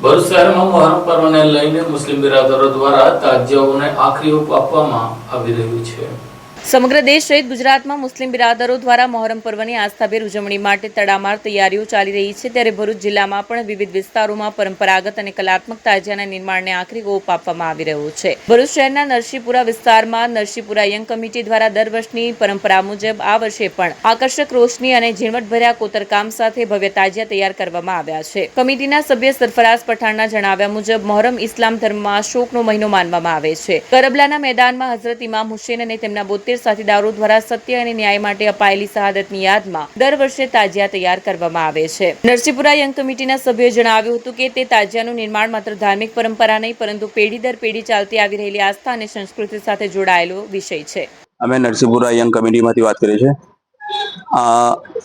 ભરૂચ શહેરમાં મોહરમ પર્વને લઈને મુસ્લિમ બિરાદરો દ્વારા તાજિયાઓને આખરી ઓપ આપવામાં આવી રહ્યું છે। સમગ્ર દેશ સહિત ગુજરાતમાં મુસ્લિમ બિરાદરો દ્વારા મોહરમ પર્વની આસ્થાભેર ઉજવણી માટે તડામાર તૈયારીઓ ચાલી રહી છે। ત્યારે ભરૂચ જિલ્લામાં પણ વિવિધ વિસ્તારોમાં પરંપરાગત અને કલાત્મક તાજિયાના નિર્માણને આખરી ઓપ આપવામાં આવી રહ્યો છે। ભરૂચ શહેરના નરસિંહપુરા વિસ્તારમાં નરસિંહપુરા યંગ કમિટી દ્વારા દર વર્ષની પરંપરા મુજબ આ વર્ષે પણ આકર્ષક રોશની અને ઝીણવટભર્યા કોતરકામ સાથે ભવ્ય તાજિયા તૈયાર કરવામાં આવ્યા છે। કમિટીના સભ્ય સરફરાઝ પઠાણના જણાવ્યા મુજબ મોહરમ ઇસ્લામ ધર્મમાં શોકનો મહિનો માનવામાં આવે છે। કરબલાના મેદાનમાં હઝરત ઇમામ હુસેન અને તેમના 72 સાથીદારો દ્વારા સત્ય અને ન્યાય માટે અપાયેલી શહાદતની યાદમાં દર વર્ષે તાજિયા તૈયાર કરવામાં આવે છે। નરસિંહપુરા યંગ કમિટીના સભ્યોએ જણાવ્યું હતું કે તે તાજિયાનું નિર્માણ માત્ર ધાર્મિક પરંપરા નહીં પરંતુ પેઢી દર પેઢી ચાલતી આવી રહેલી આસ્થા અને સંસ્કૃતિ સાથે જોડાયેલો વિષય છે। અમે નરસિંહપુરા યંગ કમિટીમાંથી વાત કરીએ છીએ।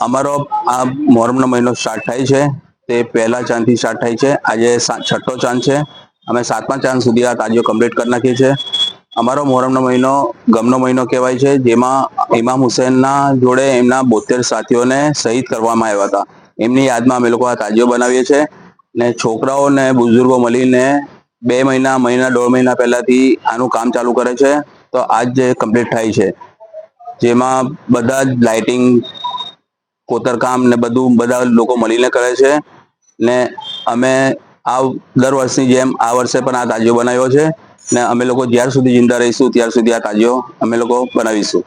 અમારો આ મોહરમનો મહિનો સ્ટાર્ટ થાય છે તે પહેલા ચાંદથી સ્ટાર્ટ થાય છે। આજે છઠ્ઠો ચાંદ છે। અમે 7મા ચાંદ સુધી આ તાજિયો કમ્પ્લીટ કરી નાખીએ છીએ। અમારો મોહરમનો મહિનો ગમનો મહિનો કહેવાય છે, જેમાં ઇમામ હુસૈનના જોડે એમના 72 સાથીઓને શહીદ કરવામાં આવ્યા હતા। એમની યાદમાં અમે લોકો આ તાજિયો બનાવીએ છીએ ને છોકરાઓ ને બુઝુર્ગો મળીને 2 મહિના 1.5 મહિના પહેલાથી આનું કામ ચાલુ કરે છે। તો આજ જે કમ્પ્લીટ થાય છે, જેમાં બધા જ લાઇટિંગ કોતરકામ ને બધા લોકો મળીને કરે છે ને અમે આ દર વર્ષની જેમ આ વર્ષે પણ આ તાજિયો બનાવ્યો છે ને અમે લોકો જ્યાર સુધી જિંદા રહીશું ત્યાર સુધી આ તાજિયો અમે લોકો બનાવીશું।